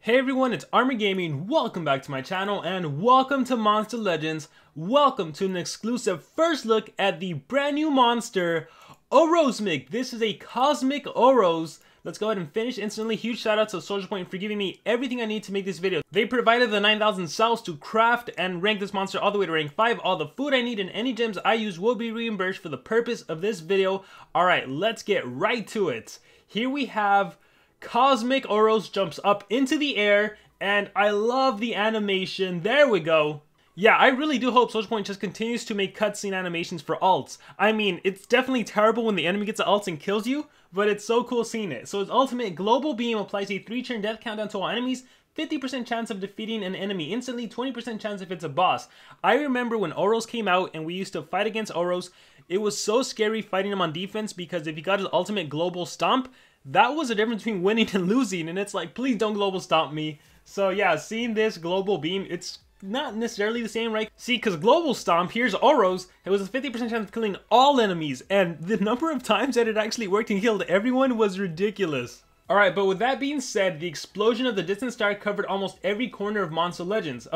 Hey everyone, it's Armor Gaming. Welcome back to my channel and welcome to Monster Legends. Welcome to an exclusive first look at the brand new monster, Orosmik. This is a Cosmic Oros. Let's go ahead and finish instantly. Huge shout out to Soldier Point for giving me everything I need to make this video. They provided the 9,000 cells to craft and rank this monster all the way to rank 5. All the food I need and any gems I use will be reimbursed for the purpose of this video. Alright, let's get right to it. Here we have Cosmic Oros jumps up into the air, and I love the animation. There we go. Yeah, I really do hope Soldier Point just continues to make cutscene animations for ults. I mean, it's definitely terrible when the enemy gets an ult and kills you, but it's so cool seeing it. So his ultimate Global Beam applies a 3-turn death countdown to all enemies, 50% chance of defeating an enemy instantly, 20% chance if it's a boss. I remember when Oros came out and we used to fight against Oros, it was so scary fighting him on defense because if he got his ultimate Global Stomp, that was the difference between winning and losing, and it's like, please don't global stomp me. So yeah, seeing this global beam, it's not necessarily the same, right? See, because global stomp, here's Oros, it was a 50% chance of killing all enemies, and the number of times that it actually worked and killed everyone was ridiculous. Alright, but with that being said, the explosion of the distant star covered almost every corner of Monster Legends,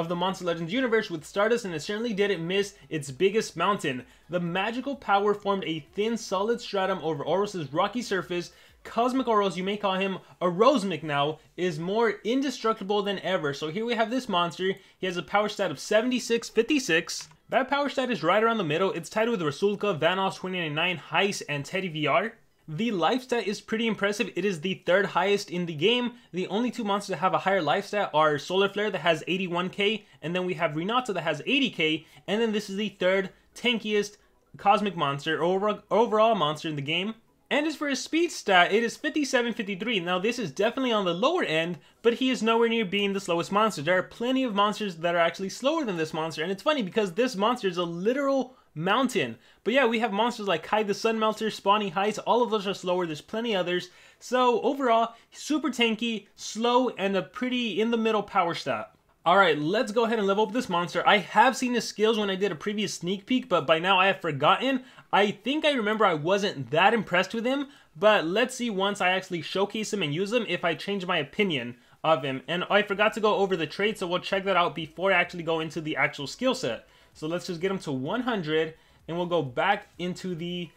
universe with Stardust, and it certainly didn't miss its biggest mountain. The magical power formed a thin, solid stratum over Oros' rocky surface. Cosmic Oros, you may call him Orosmik now, is more indestructible than ever. So here we have this monster. He has a power stat of 7656. That power stat is right around the middle. It's tied with Rasulka, Vanoss 2099, Heist, and Teddy VR. The life stat is pretty impressive. It is the third highest in the game. The only two monsters that have a higher life stat are Solar Flare that has 81k, and then we have Renata that has 80k, and then this is the third tankiest cosmic monster, overall monster in the game. And as for his speed stat, it is 5753. Now this is definitely on the lower end, but he is nowhere near being the slowest monster. There are plenty of monsters that are actually slower than this monster, and it's funny because this monster is a literal mountain. But yeah, we have monsters like Kai the Sun Melter, Spawny Heights, all of those are slower, there's plenty others. So overall, super tanky, slow, and a pretty in the middle power stat. Alright, let's go ahead and level up this monster. I have seen his skills when I did a previous sneak peek, but by now I have forgotten. I think I remember I wasn't that impressed with him, but let's see once I actually showcase him and use him if I change my opinion of him. And I forgot to go over the traits, so we'll check that out before I actually go into the actual skill set. So let's just get him to 100, and we'll go back into the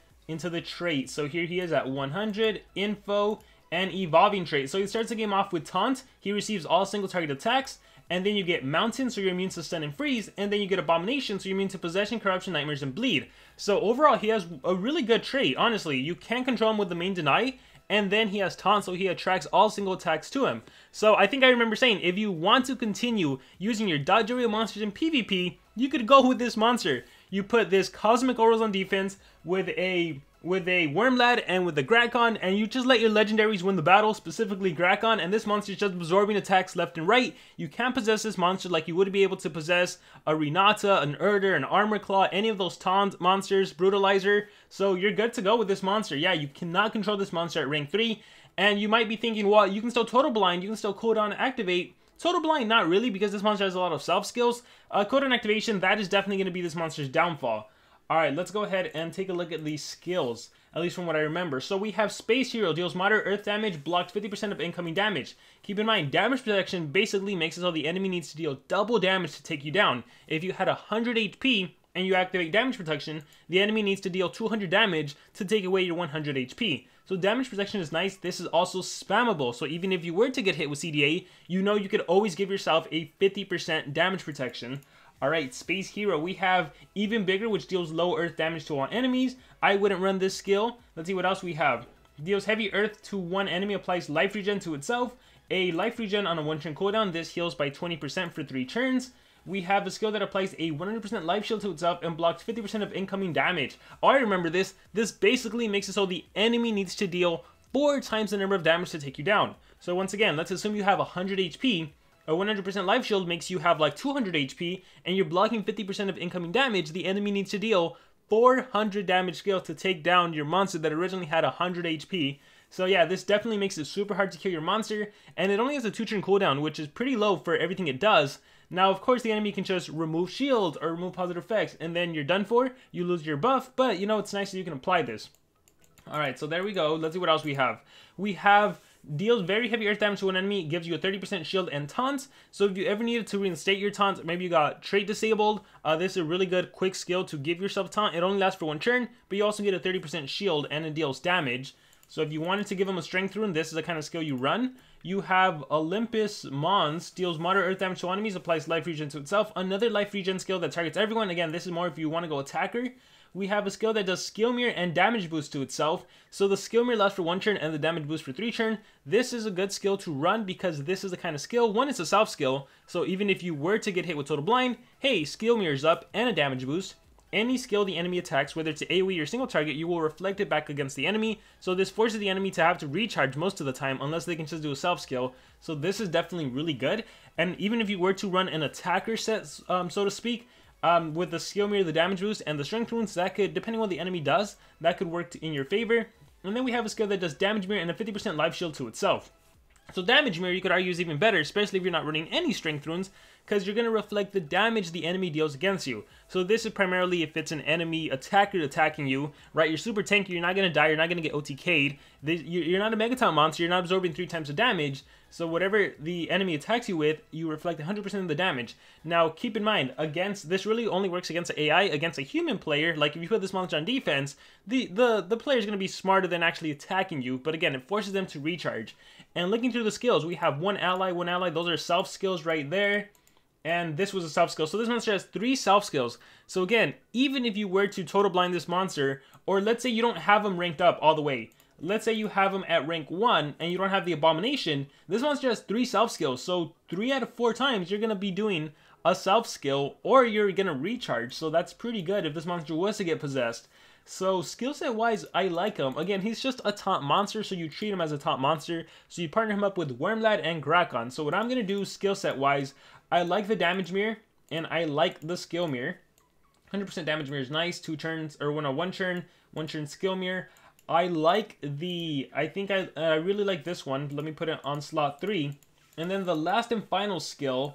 trait. So here he is at 100, info, and evolving trait. So he starts the game off with Taunt. He receives all single target attacks. And then you get Mountain, so you're immune to Stun and Freeze. And then you get Abomination, so you're immune to Possession, Corruption, Nightmares, and Bleed. So overall, he has a really good trait, honestly. You can control him with the main Deny. And then he has Taunt, so he attracts all single attacks to him. So I think I remember saying, if you want to continue using your Dodge Area monsters in PvP, you could go with this monster. You put this Cosmic Oros on defense with a Wormlad and with the Grakon, and you just let your legendaries win the battle, specifically Grakon, and this monster is just absorbing attacks left and right. You can't possess this monster like you would be able to possess a Renata, an Urder, an Armor Claw, any of those Taunt monsters, Brutalizer, so you're good to go with this monster. Yeah, you cannot control this monster at rank 3, and you might be thinking, well, you can still Total Blind, you can still cooldown and activate. Total Blind, not really, because this monster has a lot of self-skills. Cooldown activation, that is definitely going to be this monster's downfall. Alright, let's go ahead and take a look at these skills, at least from what I remember. So we have Space Hero, deals moderate earth damage, blocks 50% of incoming damage. Keep in mind, damage protection basically makes it so the enemy needs to deal double damage to take you down. If you had 100 HP and you activate damage protection, the enemy needs to deal 200 damage to take away your 100 HP. So damage protection is nice. This is also spammable, so even if you were to get hit with CDA, you know you could always give yourself a 50% damage protection. Alright, Space Hero, we have Even Bigger, which deals low earth damage to all enemies. I wouldn't run this skill. Let's see what else we have. Deals heavy earth to one enemy, applies life regen to itself. A life regen on a 1-turn cooldown. This heals by 20% for 3 turns. We have a skill that applies a 100% life shield to itself and blocks 50% of incoming damage. Oh, I remember this. This basically makes it so the enemy needs to deal 4 times the number of damage to take you down. So once again, let's assume you have 100 HP. A 100% life shield makes you have like 200 HP, and you're blocking 50% of incoming damage. The enemy needs to deal 400 damage skill to take down your monster that originally had 100 HP. So yeah, this definitely makes it super hard to kill your monster, and it only has a 2-turn cooldown, which is pretty low for everything it does. Now, of course, the enemy can just remove shield or remove positive effects, and then you're done for. You lose your buff, but you know, it's nice that you can apply this. Alright, so there we go. Let's see what else we have. We have deals very heavy earth damage to an enemy, gives you a 30% shield and taunt. So if you ever needed to reinstate your taunt, maybe you got trait disabled, this is a really good quick skill to give yourself taunt. It only lasts for 1 turn, but you also get a 30% shield and it deals damage. So if you wanted to give him a strength rune, this is the kind of skill you run. You have Olympus Mons, deals moderate earth damage to enemies, applies life regen to itself. Another life regen skill that targets everyone. Again, this is more if you want to go attacker. We have a skill that does skill mirror and damage boost to itself. So the skill mirror lasts for 1 turn and the damage boost for 3 turn. This is a good skill to run because this is the kind of skill. One, it's a self skill. So even if you were to get hit with total blind, hey, skill mirror's up and a damage boost. Any skill the enemy attacks, whether it's AoE or single target, you will reflect it back against the enemy. So this forces the enemy to have to recharge most of the time unless they can just do a self skill. So this is definitely really good. And even if you were to run an attacker set, so to speak, with the skill mirror, the damage boost, and the strength runes, that could, depending on what the enemy does, that could work in your favor. And then we have a skill that does damage mirror and a 50% life shield to itself. So damage mirror, you could argue, is even better, especially if you're not running any strength runes, because you're going to reflect the damage the enemy deals against you. So this is primarily if it's an enemy attacker attacking you, right? You're super tanky, you're not going to die, you're not going to get OTK'd. You're not a Megaton monster, you're not absorbing 3 times the damage. So whatever the enemy attacks you with, you reflect 100% of the damage. Now, keep in mind, this really only works against an AI. Against a human player, like if you put this monster on defense, the player is going to be smarter than actually attacking you. But again, it forces them to recharge. And looking through the skills, we have one ally. Those are self skills right there. And this was a self skill. So this monster has 3 self skills. So again, even if you were to total blind this monster, or let's say you don't have him ranked up all the way. Let's say you have him at rank 1 and you don't have the abomination. This monster has 3 self skills. So 3 out of 4 times you're going to be doing a self skill or you're going to recharge. So that's pretty good if this monster was to get possessed. So skill set wise, I like him. Again, he's just a taunt monster, so you treat him as a taunt monster. So you partner him up with Wormlad and Grakon. So what I'm going to do skill set wise, I like the damage mirror and I like the skill mirror. 100% damage mirror is nice. 2 turns, or 1 turn, 1 turn skill mirror. I like I really like this one. Let me put it on slot 3. And then the last and final skill,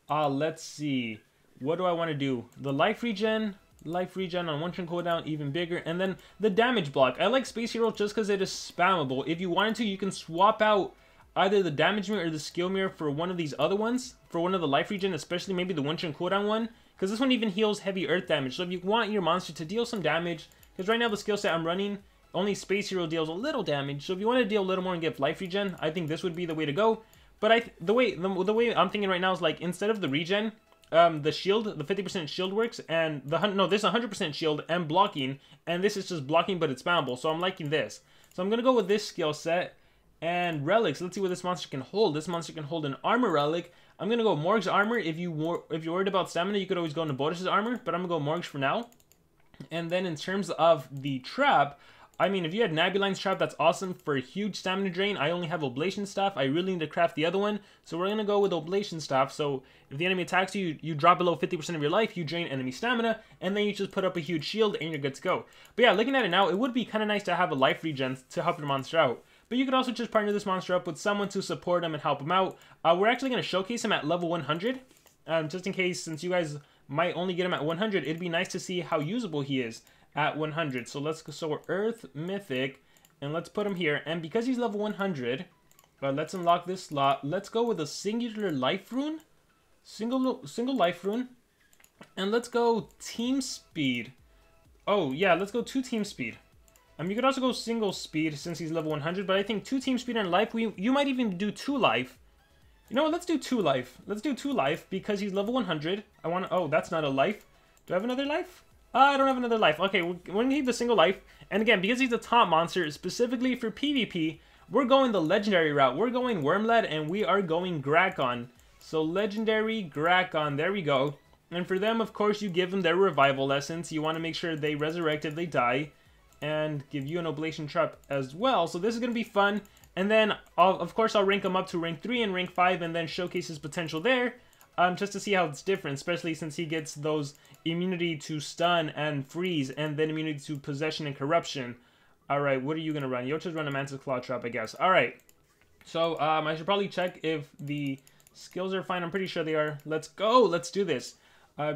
let's see. What do I want to do? The life regen on 1 turn cooldown, even bigger. And then the damage block. I like Space Hero just because it is spammable. If you wanted to, you can swap out either the damage mirror or the skill mirror for one of these other ones. For one of the life regen, especially maybe the 1 turn cooldown one. Because this one even heals heavy earth damage. So if you want your monster to deal some damage, because right now the skill set I'm running, only Space Hero deals a little damage, so if you want to deal a little more and get life regen, I think this would be the way to go. But the way I'm thinking right now is like instead of the regen, the shield, the 50% shield works, and this 100% shield and blocking, and this is just blocking, but it's spammable. So I'm liking this. So I'm gonna go with this skill set and relics. Let's see what this monster can hold. This monster can hold an armor relic. I'm gonna go Morg's armor. If you're worried about stamina, you could always go into Boris's armor, but I'm gonna go Morg's for now. And then in terms of the trap, I mean, if you had Nabuline's trap, that's awesome for a huge stamina drain. I only have Oblation Staff. I really need to craft the other one. So we're going to go with Oblation Staff. So if the enemy attacks you, you drop below 50% of your life, you drain enemy stamina, and then you just put up a huge shield and you're good to go. But yeah, looking at it now, it would be kind of nice to have a life regen to help your monster out. But you could also just partner this monster up with someone to support him and help him out. We're actually going to showcase him at level 100. Just in case, since you guys might only get him at 100, it'd be nice to see how usable he is at 100. So we're Earth Mythic, and let's put him here. And because he's level 100, let's unlock this slot. Let's go with a singular life rune, single life rune, and let's go team speed. Oh yeah, let's go 2 team speed. You could also go single speed since he's level 100, but I think 2 team speed and life. You might even do 2 life. You know what? Let's do 2 life. Let's do 2 life because he's level 100. Oh, that's not a life. Do I have another life? I don't have another life. Okay, we're going to keep the single life. And again, because he's a top monster, specifically for PvP, we're going the legendary route. We're going Wormlad, and we are going Grakon. So legendary Grakon, there we go. And for them, of course, you give them their revival essence. You want to make sure they resurrect if they die. And give you an Oblation Trap as well. So this is going to be fun. And then, of course, I'll rank him up to rank 3 and rank 5 and then showcase his potential there. Just to see how it's different, especially since he gets those immunity to stun and freeze, and then immunity to possession and corruption. Alright, what are you going to run? You'll just run a Mantis Claw Trap, I guess. Alright, so I should probably check if the skills are fine. I'm pretty sure they are. Let's go! Let's do this.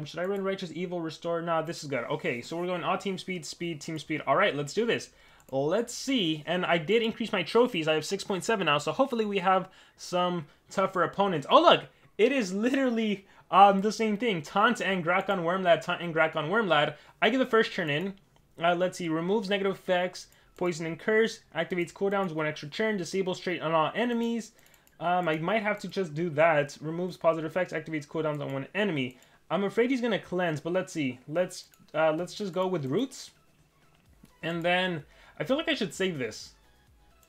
Should I run Righteous Evil, Restore? Nah, this is good. Okay, so we're going all team speed, team speed. Alright, let's do this. Let's see. And I did increase my trophies. I have 6.7 now, so hopefully we have some tougher opponents. Oh, look! It is literally the same thing. Taunt and Grakon Wormlad, Taunt and Grakon Wormlad. I get the first turn in. Let's see. Removes negative effects, poison and curse, activates cooldowns, 1 extra turn, disables trait on all enemies. I might have to just do that. Removes positive effects, activates cooldowns on 1 enemy. I'm afraid he's gonna cleanse, but let's see. Let's just go with roots. And then I feel like I should save this.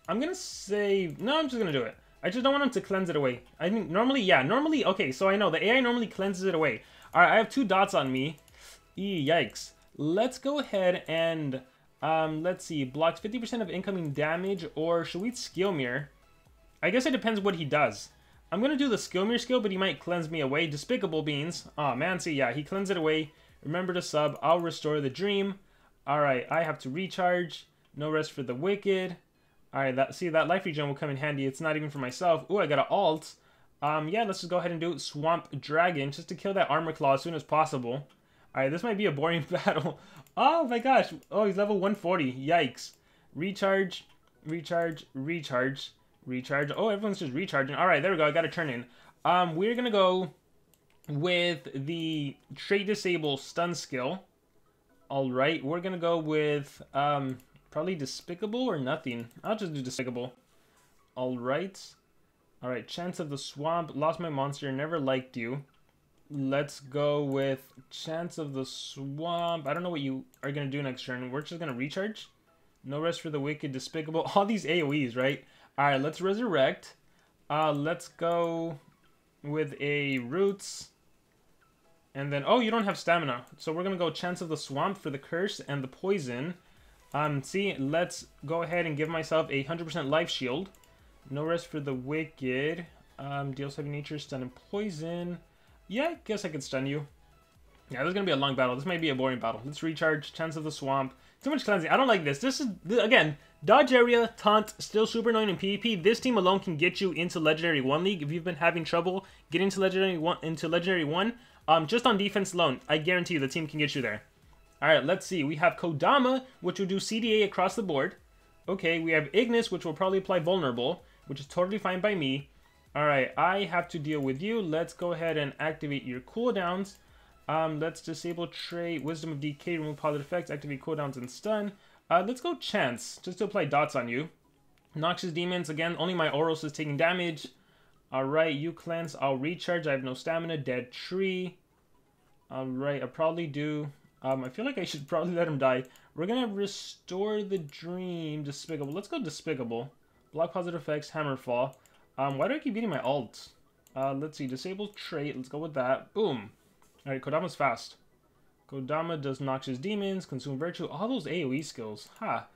I'm gonna save. No, I'm just gonna do it. I just don't want him to cleanse it away. I think normally, yeah, normally, okay, so I know the AI normally cleanses it away. Alright, I have 2 dots on me. Yikes. Let's go ahead and, let's see, blocks 50% of incoming damage, or should we skill mirror? I guess it depends what he does. I'm gonna do the skill mirror skill, but he might cleanse me away. Despicable Beans. Oh man, see, yeah, he cleansed it away. Remember to sub. I'll restore the dream. Alright, I have to recharge. No rest for the wicked. Alright, that life regen will come in handy. It's not even for myself. Ooh, I got an alt. Yeah, let's just go ahead and do it. Swamp Dragon, just to kill that Armor Claw as soon as possible. Alright, this might be a boring battle. Oh my gosh. Oh, he's level 140. Yikes. Recharge, recharge, recharge, recharge. Oh, everyone's just recharging. Alright, there we go. I got a turn in. We're gonna go with the trait disable stun skill. Alright, we're gonna go with, probably Despicable or nothing. I'll just do Despicable. Alright. Alright, Chance of the Swamp. Lost my monster. Never liked you. Let's go with Chance of the Swamp. I don't know what you are going to do next turn. We're just going to recharge. No rest for the wicked. Despicable. All these AoEs, right? Alright, let's resurrect. Let's go with a Roots. And then, oh, you don't have stamina. So we're going to go Chance of the Swamp for the curse and the poison. See, let's go ahead and give myself a 100% life shield. No rest for the wicked. Deals heavy nature, stun and poison. Yeah, I guess I could stun you. Yeah, this is going to be a long battle. This might be a boring battle. Let's recharge. Chance of the Swamp. Too much cleansing. I don't like this. This is, again, dodge area, taunt, still super annoying in PvP. This team alone can get you into Legendary 1 League. If you've been having trouble getting to Legendary 1, just on defense alone, I guarantee you the team can get you there. Alright, let's see. We have Kodama, which will do CDA across the board. Okay, we have Ignis, which will probably apply Vulnerable, which is totally fine by me. Alright, I have to deal with you. Let's go ahead and activate your cooldowns. Let's disable trait, Wisdom of Decay, remove positive effects, activate cooldowns and stun. Let's go Chance, just to apply dots on you. Noxious Demons, again, only my Oros is taking damage. Alright, you cleanse, I'll recharge, I have no stamina. Dead Tree. Alright, I'll probably do... I feel like I should probably let him die. We're gonna restore the dream. Despicable. Let's go Despicable. Block positive effects. Hammerfall. Why do I keep getting my alt? Let's see. Disable trait. Let's go with that. Boom. Alright, Kodama's fast. Kodama does Noxious Demons. Consume Virtue. All those AoE skills. Ha.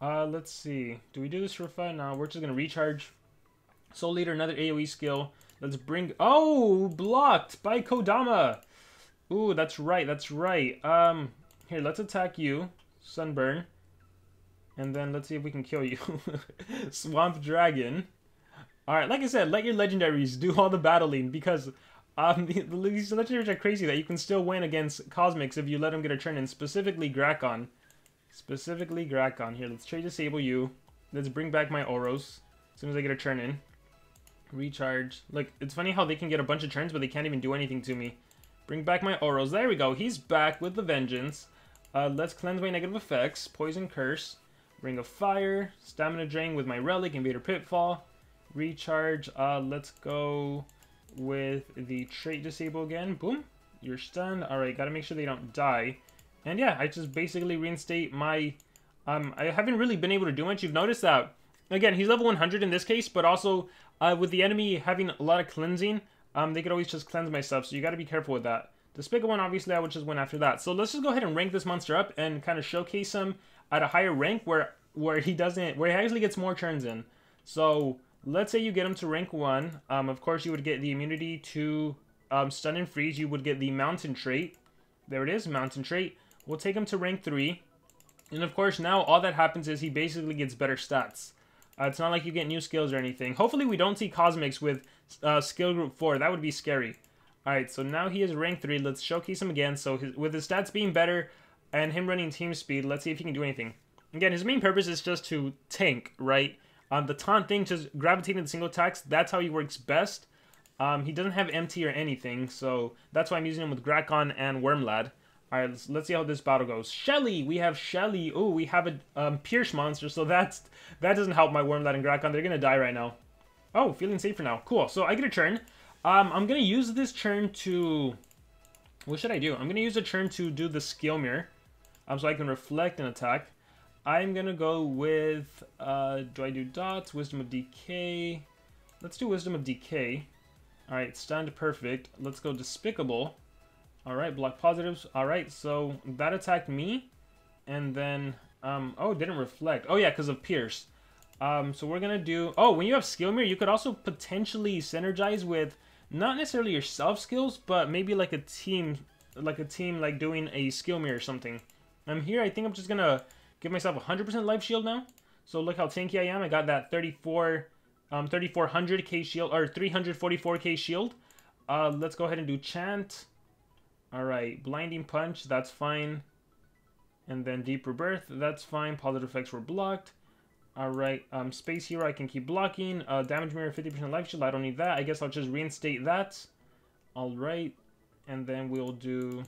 Let's see. Do we do this for fun? No, we're just gonna recharge. Soul Leader, another AoE skill. Let's bring... Oh! Blocked by Kodama! Ooh, that's right, that's right. Here, let's attack you. Sunburn. And then let's see if we can kill you. Swamp Dragon. Alright, like I said, let your legendaries do all the battling, because these legendaries are crazy that you can still win against Cosmics if you let them get a turn in, specifically Grakon. Specifically Grakon. Here, let's trade disable you. Let's bring back my Oros as soon as I get a turn in. Recharge. Look, it's funny how they can get a bunch of turns, but they can't even do anything to me. Bring back my Oros. There we go. He's back with the vengeance. Let's cleanse my negative effects. Poison Curse. Ring of Fire. Stamina Drain with my Relic. Invader Pitfall. Recharge. Let's go with the trait disable again. Boom. You're stunned. Alright, gotta make sure they don't die. And yeah, I just basically reinstate my... I haven't really been able to do much. You've noticed that, again, he's level 100 in this case, but also with the enemy having a lot of cleansing, they could always just cleanse my stuff, so you gotta be careful with that. Despicable One, obviously, I would just win after that. So let's just go ahead and rank this monster up and kind of showcase him at a higher rank where he actually gets more turns in. So let's say you get him to rank 1. Of course, you would get the immunity to stun and freeze. You would get the mountain trait. There it is, mountain trait. We'll take him to rank 3. And of course, now all that happens is he basically gets better stats. It's not like you get new skills or anything. Hopefully we don't see Cosmics with skill group 4. That would be scary. Alright, so now he is rank 3. Let's showcase him again. So with his stats being better and him running team speed, let's see if he can do anything. Again, his main purpose is just to tank, right? The taunt thing, just gravitating to single attacks, that's how he works best. He doesn't have MT or anything, so that's why I'm using him with Grakon and Wormlad. Alright, let's see how this battle goes. Shelly! We have Shelly. Oh, we have a Pierce monster, so that doesn't help my Wormlad and Grakon. They're gonna die right now. Oh, feeling safer now. Cool, so I get a turn. I'm gonna use this turn to... What should I do? I'm gonna use a turn to do the Skill Mirror. So I can reflect and attack. I'm gonna go with... do I do dots? Wisdom of Decay. Let's do Wisdom of Decay. Alright, stunned, perfect. Let's go Despicable. Alright, block positives. Alright, so that attacked me. And then, oh, it didn't reflect. Oh yeah, because of Pierce. So we're gonna do... Oh, when you have Skill Mirror, you could also potentially synergize with not necessarily your self skills, but maybe like a team like doing a Skill Mirror or something. Here, I think I'm just gonna give myself 100% life shield now. So look how tanky I am. I got that 3400k shield, or 344k shield. Let's go ahead and do Chant. Alright, Blinding Punch, that's fine. And then Deep Rebirth, that's fine. Positive effects were blocked. Alright, Space Hero, I can keep blocking. Damage Mirror, 50% life shield, I don't need that. I guess I'll just reinstate that. Alright, and then we'll do...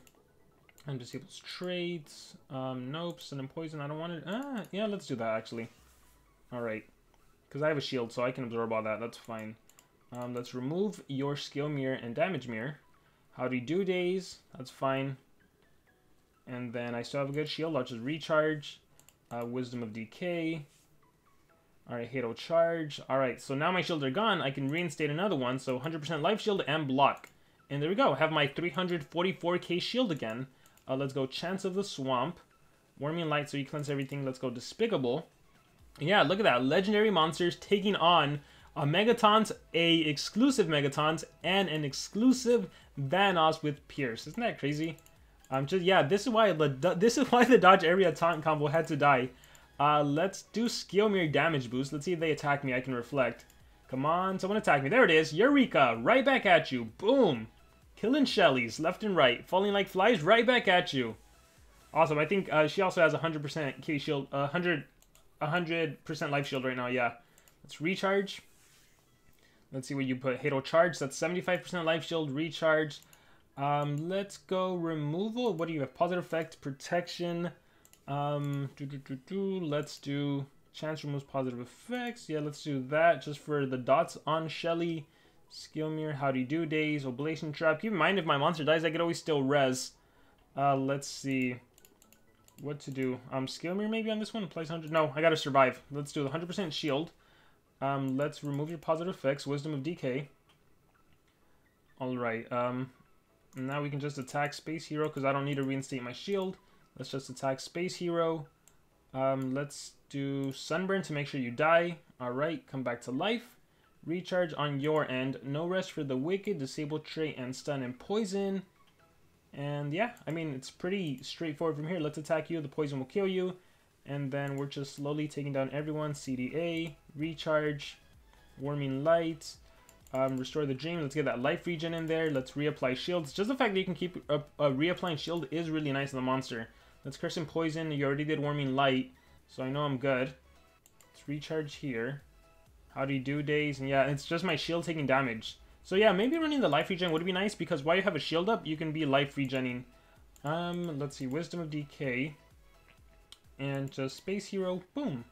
And disables traits. Nope, Stun and Poison, I don't want it. Yeah, let's do that, actually. Alright. Because I have a shield, so I can absorb all that. That's fine. Let's remove your Skill Mirror and Damage Mirror. Howdy Do Days. That's fine. And then I still have a good shield. I'll just recharge. Wisdom of Decay. Alright, Halo Charge. Alright, so now my shields are gone. I can reinstate another one. So 100% life shield and block. And there we go. I have my 344k shield again. Let's go Chance of the Swamp. Warming Light, so you cleanse everything. Let's go Despicable. Yeah, look at that. Legendary monsters taking on a Megatons, a exclusive Megatons, and an exclusive Vanoss with Pierce. Isn't that crazy? Yeah, this is why the dodge area taunt combo had to die. Let's do Skill Mirror damage boost. Let's see if they attack me. I can reflect. Come on, someone attack me. There it is. Eureka! Right back at you. Boom! Killing Shellys left and right. Falling like flies right back at you. Awesome. I think she also has 100% K shield. 100% life shield right now. Yeah. Let's recharge. Let's see what you put. Halo Charge. That's 75% life shield. Recharge. Let's go removal. What do you have? Positive effect. Protection. Let's do Chance removes positive effects. Yeah, let's do that just for the dots on Shelly. Skill Mirror, Howdy Do Days, Oblation Trap. Keep in mind, if my monster dies, I could always still res. Let's see what to do. Skill Mirror maybe on this one. Applies 100. No, I gotta survive. Let's do the 100% shield. Let's remove your positive effects. Wisdom of Decay. Alright, now we can just attack Space Hero because I don't need to reinstate my shield. Let's just attack Space Hero. Let's do Sunburn to make sure you die. Alright, come back to life. Recharge on your end. No rest for the wicked. Disable trait and stun and poison. And yeah, I mean, it's pretty straightforward from here. Let's attack you. The poison will kill you. And then we're just slowly taking down everyone. CDA. Recharge. Warming Light. Restore the Dream. Let's get that life regen in there. Let's reapply shields. Just the fact that you can keep reapplying shield is really nice on the monster. Let's curse and poison. You already did Warming Light, so I know I'm good. Let's recharge here. Howdy Do Days, and yeah, it's just my shield taking damage. So yeah, maybe running the life regen would be nice because while you have a shield up, you can be life regenning. Let's see, Wisdom of Decay. And just Space Hero, boom.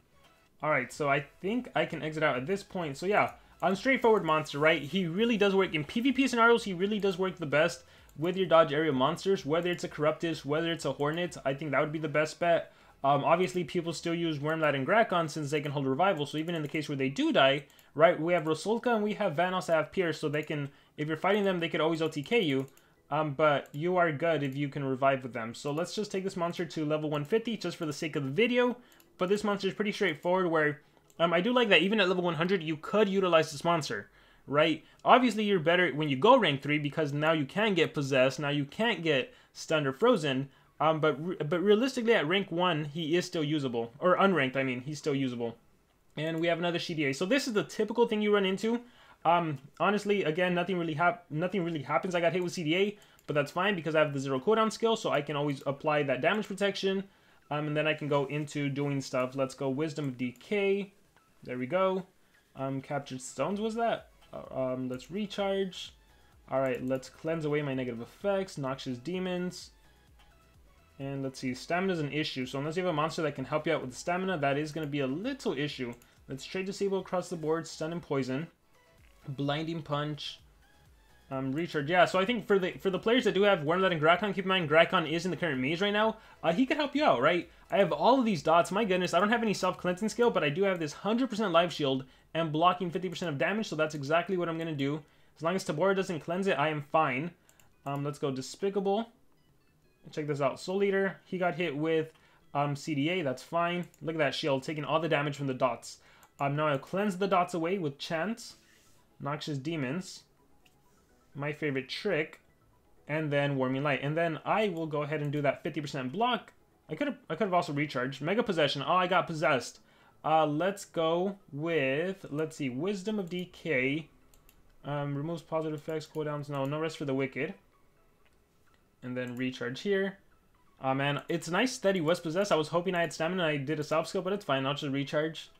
Alright, so I think I can exit out at this point. So yeah, straightforward monster, right? He really does work in PvP scenarios. He really does work the best with your dodge area monsters, whether it's a Corruptus, whether it's a Hornet. I think that would be the best bet. Obviously, people still use Wormlad and Grakon since they can hold revival, so even in the case where they do die, right, we have Rosulka and we have Vanoss that have Pierce, so they can, if you're fighting them, they could always OTK you, but you are good if you can revive with them. So let's just take this monster to level 150 just for the sake of the video, but this monster is pretty straightforward where, I do like that even at level 100, you could utilize this monster, right? Obviously, you're better when you go rank 3 because now you can get possessed, now you can't get stunned or frozen, but realistically at rank 1, he is still usable. Or unranked, I mean, he's still usable. And we have another CDA. So this is the typical thing you run into. Honestly, again, nothing really happens. I got hit with CDA, but that's fine because I have the 0 cooldown skill, so I can always apply that damage protection. And then I can go into doing stuff. Let's go Wisdom of Decay. There we go. Captured stones was that? Let's recharge. Alright, let's cleanse away my negative effects. Noxious demons. And let's see, stamina's an issue. So unless you have a monster that can help you out with the stamina, that is going to be a little issue. Let's trade disable across the board, stun and poison. Blinding punch. Recharge. Yeah, so I think for the players that do have Wormlet and Grakon, keep in mind Grakon is in the current maze right now. He could help you out, right? I have all of these dots. My goodness, I don't have any self-cleansing skill, but I do have this 100% life shield and blocking 50% of damage, so that's exactly what I'm going to do. As long as Tabora doesn't cleanse it, I am fine. Let's go Despicable. Check this out. Soul Eater, he got hit with CDA, that's fine. Look at that shield, taking all the damage from the dots. Now I'll cleanse the dots away with Chance, Noxious Demons, my favorite trick, and then Warming Light. And then I will go ahead and do that 50% block. I could have also recharged. Mega Possession. Oh, I got possessed. Let's go with, let's see, Wisdom of Decay. Removes positive effects, cooldowns. No rest for the wicked. And then recharge here. Man, it's nice that he was possessed. I was hoping I had stamina and I did a self skill, but it's fine. I'll just recharge.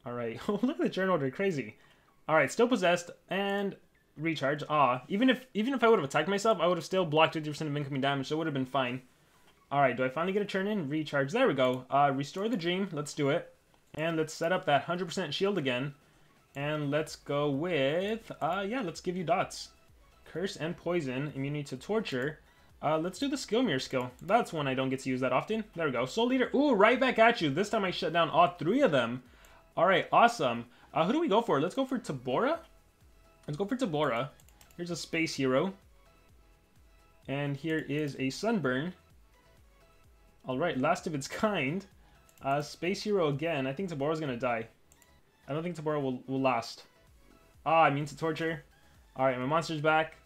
Alright. Look at the journal order. Crazy. Alright, still possessed. And recharge. Even if I would have attacked myself, I would have still blocked 50% of incoming damage, so it would have been fine. Alright, do I finally get a turn in? Recharge. There we go. Restore the dream. Let's do it. And let's set up that 100% shield again. And let's go with, yeah, let's give you dots. Curse and Poison, immunity to Torture. Let's do the Skill Mirror skill. That's one I don't get to use that often. There we go. Soul Eater. Ooh, right back at you. This time I shut down all 3 of them. Alright, awesome. Who do we go for? Let's go for Tabora. Let's go for Tabora. Here's a Space Hero. And here is a Sunburn. Alright, last of its kind. Space Hero again. I think Tabora's gonna die. I don't think Tabora will last. Immune to Torture. Alright, my monster's back.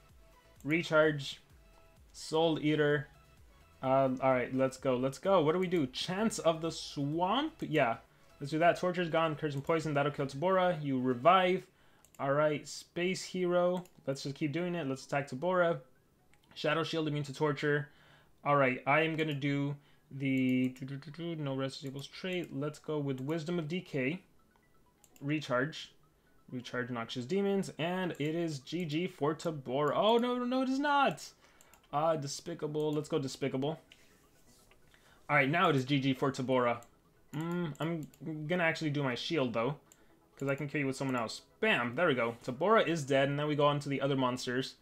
Recharge. Soul Eater. Alright, let's go. Let's go. What do we do? Chance of the Swamp? Yeah. Let's do that. Torture's gone. Curse and Poison. That'll kill Tabora. You revive. Alright, Space Hero. Let's just keep doing it. Let's attack Tabora. Shadow Shield, immune to Torture. Alright, I am going to do the no rest equals trait. Let's go with Wisdom of Decay. Recharge. Recharge Noxious Demons. And it is GG for Tabora. Oh, no, it is not. Despicable. Let's go Despicable. Alright, now it is GG for Tabora. I'm going to actually do my shield, though. Because I can kill you with someone else. Bam! There we go. Tabora is dead, and then we go on to the other monsters.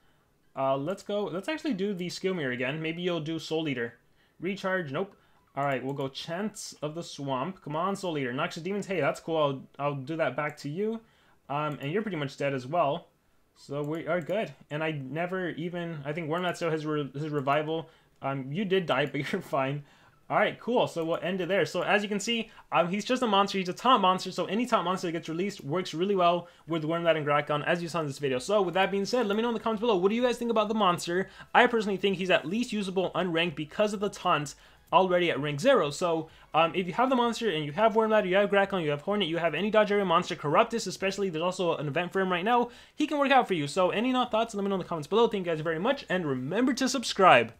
Let's go. Let's actually do the Skill Mirror again. Maybe you'll do Soul Eater. Recharge. Nope. Alright, we'll go Chance of the Swamp. Come on, Soul Eater. Noxious Demons. Hey, that's cool. I'll do that back to you. And you're pretty much dead as well. So we are good. And I never even... I think Wormlet still has his revival. You did die, but you're fine. Alright, cool. So we'll end it there. So as you can see, he's just a monster. He's a taunt monster. So any taunt monster that gets released works really well with Wormlet and Grakon, as you saw in this video. So with that being said, let me know in the comments below. What do you guys think about the monster? I personally think he's at least usable unranked because of the taunts already at rank 0. So if you have the monster and you have Wormlet, you have Grakon, you have Hornet, you have any dodge area monster, Corruptus especially, there's also an event for him right now, he can work out for you. So any thoughts, let me know in the comments below. Thank you guys very much, and remember to subscribe.